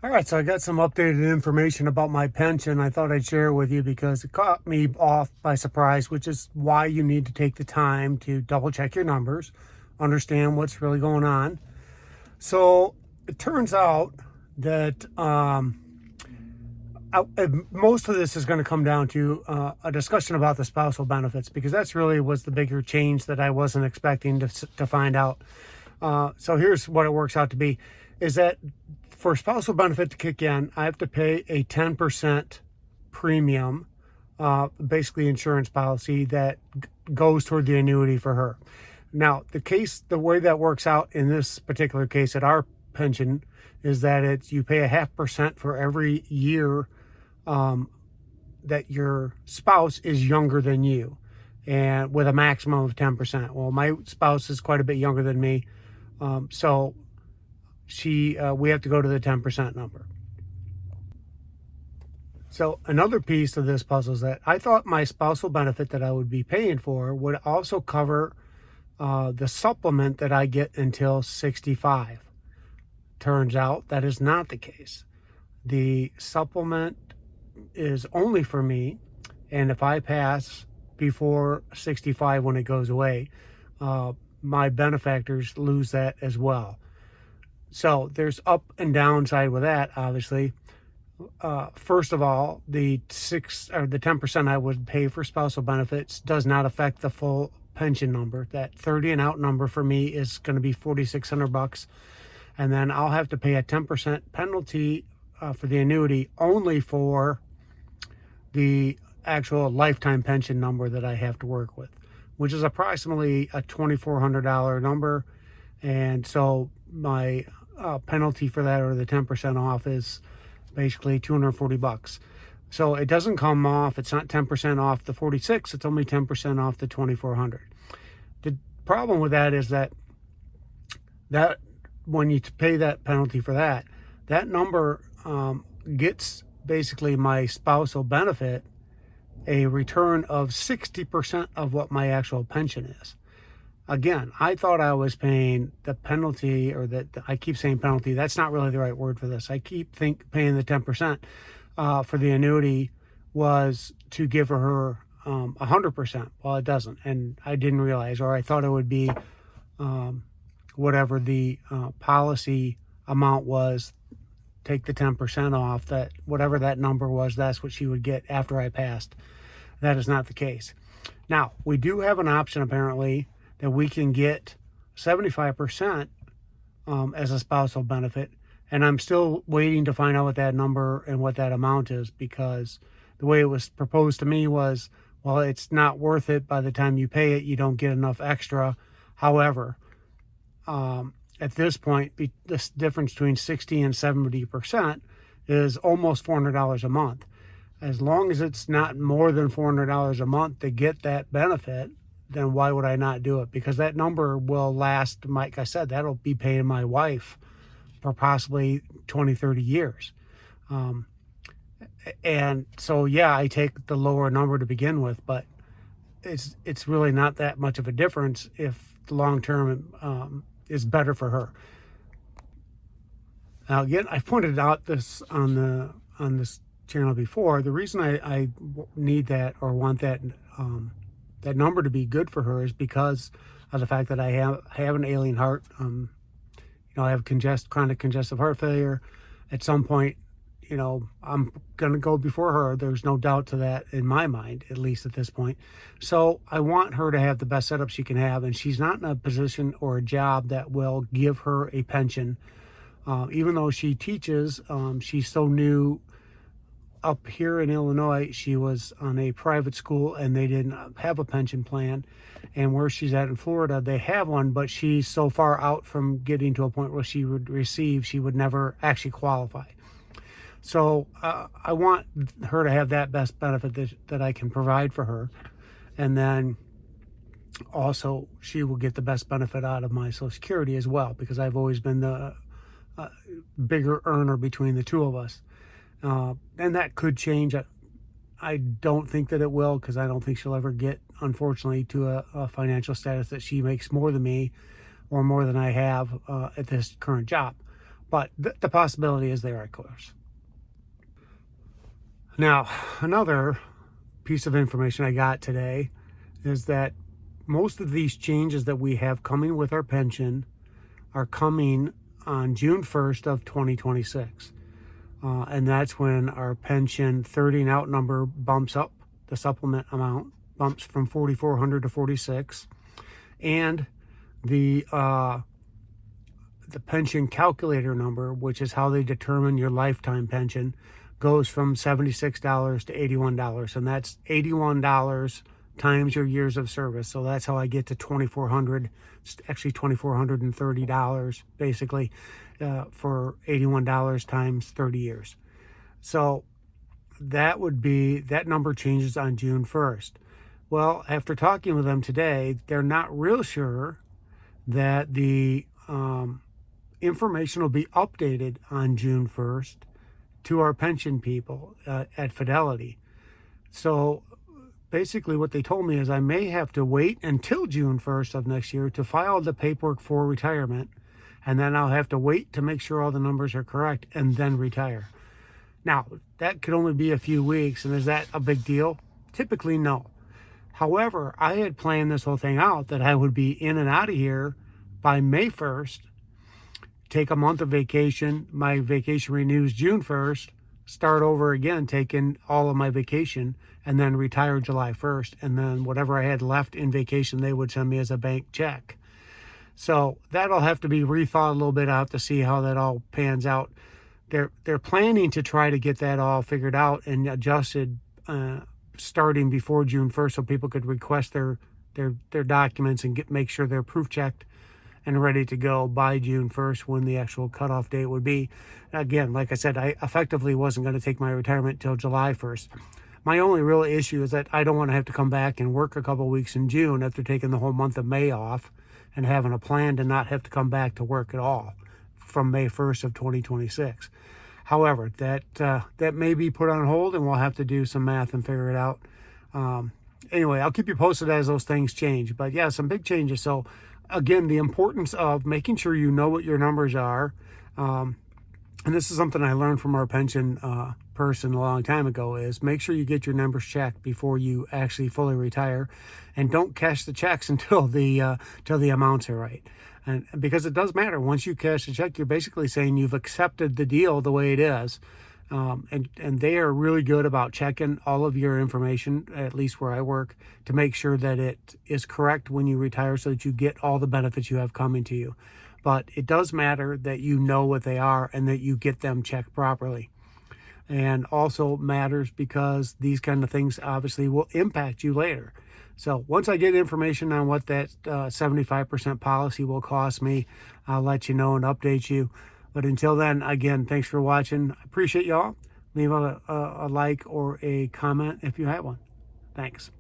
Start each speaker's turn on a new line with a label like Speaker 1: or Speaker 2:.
Speaker 1: All right, so I got some updated information about my pension. I thought I'd share it with you because it caught me off by surprise, which is why you need to take the time to double check your numbers, understand what's really going on. So it turns out that most of this is going to come down to a discussion about the spousal benefits, because that's really was the bigger change that I wasn't expecting to find out. So here's what it works out to be, is that for spousal benefit to kick in, I have to pay a 10% premium, basically insurance policy that goes toward the annuity for her. Now, the way that works out in this particular case at our pension is that you pay a 0.5% for every year that your spouse is younger than you, and with a maximum of 10%. Well, my spouse is quite a bit younger than me, so we have to go to the 10% number. So another piece of this puzzle is that I thought my spousal benefit that I would be paying for would also cover the supplement that I get until 65. Turns out that is not the case. The supplement is only for me, and if I pass before 65 when it goes away, my benefactors lose that as well. So there's up and downside with that, obviously. First of all, the 10% I would pay for spousal benefits does not affect the full pension number. That 30 and out number for me is going to be $4,600, and then I'll have to pay a 10% penalty for the annuity only for the actual lifetime pension number that I have to work with, which is approximately a $2,400 number. And so my penalty for that, or the 10% off, is basically $240. So it doesn't come off. It's not 10% off the 46. It's only 10% off the 2,400. The problem with that is that when you pay that penalty for that number gets basically my spousal benefit a return of 60% of what my actual pension is. Again, I thought I was paying the penalty, or that I keep saying penalty. That's not really the right word for this. I keep paying the 10% for the annuity was to give her 100%. Well, it doesn't, and I didn't realize, or I thought it would be whatever the policy amount was. Take the 10% off, that whatever that number was, that's what she would get after I passed. That is not the case. Now, we do have an option apparently that we can get 75% as a spousal benefit, and I'm still waiting to find out what that number and what that amount is, because the way it was proposed to me was, well, it's not worth it. By the time you pay it, you don't get enough extra. However, at this point, this difference between 60 and 70% is almost $400 a month. As long as it's not more than $400 a month to get that benefit, then why would I not do it? Because that number will last, like I said, that'll be paying my wife for possibly 20, 30 years. And so, yeah, I take the lower number to begin with, but it's really not that much of a difference if the long term is better for her. Now, again, I've pointed out this on this channel before. The reason I need that, or want that that number to be good for her, is because of the fact that I have an ailing heart. I have chronic congestive heart failure. At some point, I'm going to go before her. There's no doubt to that in my mind, at least at this point. So I want her to have the best setup she can have, and she's not in a position or a job that will give her a pension. Even though she teaches, she's so new. Up here in Illinois, she was on a private school, and they didn't have a pension plan. And where she's at in Florida, they have one, but she's so far out from getting to a point where she would never actually qualify. So I want her to have that best benefit that I can provide for her. And then also she will get the best benefit out of my Social Security as well, because I've always been the bigger earner between the two of us. And that could change. I don't think that it will, because I don't think she'll ever get, unfortunately, to a financial status that she makes more than me or more than I have at this current job. But the possibility is there, of course. Now, another piece of information I got today is that most of these changes that we have coming with our pension are coming on June 1st of 2026. And that's when our pension 30 and out number bumps up, the supplement amount bumps from 4,400 to 46, and the pension calculator number, which is how they determine your lifetime pension, goes from $76 to $81, and that's $81 times your years of service. So that's how I get to 2,400, actually $2,430 basically, for $81 times 30 years. So that number changes on June 1st. Well, after talking with them today, they're not real sure that the information will be updated on June 1st to our pension people at Fidelity. So basically what they told me is I may have to wait until June 1st of next year to file the paperwork for retirement, and then I'll have to wait to make sure all the numbers are correct and then retire. Now, that could only be a few weeks, and is that a big deal? Typically, no. However, I had planned this whole thing out that I would be in and out of here by May 1st, take a month of vacation. My vacation renews June 1st, start over again, taking all of my vacation, and then retire July 1st. And then whatever I had left in vacation, they would send me as a bank check. So that'll have to be rethought a little bit. I'll have to see how that all pans out. They're planning to try to get that all figured out and adjusted starting before June 1st, so people could request their documents and make sure they're proof checked and ready to go by June 1st, when the actual cutoff date would be. Again, like I said, I effectively wasn't going to take my retirement till July 1st. My only real issue is that I don't want to have to come back and work a couple weeks in June after taking the whole month of May off and having a plan to not have to come back to work at all from May 1st of 2026. However, that may be put on hold, and we'll have to do some math and figure it out. Anyway, I'll keep you posted as those things change. But yeah, some big changes. So again, the importance of making sure you know what your numbers are. And this is something I learned from our pension person a long time ago, is make sure you get your numbers checked before you actually fully retire, and don't cash the checks until the amounts are right. And because it does matter, once you cash the check, you're basically saying you've accepted the deal the way it is. And they are really good about checking all of your information, at least where I work, to make sure that it is correct when you retire, so that you get all the benefits you have coming to you. But it does matter that you know what they are and that you get them checked properly. And also matters because these kind of things obviously will impact you later. So once I get information on what that 75% policy will cost me, I'll let you know and update you. But until then, again, thanks for watching. I appreciate y'all. Leave a like or a comment if you have one. Thanks.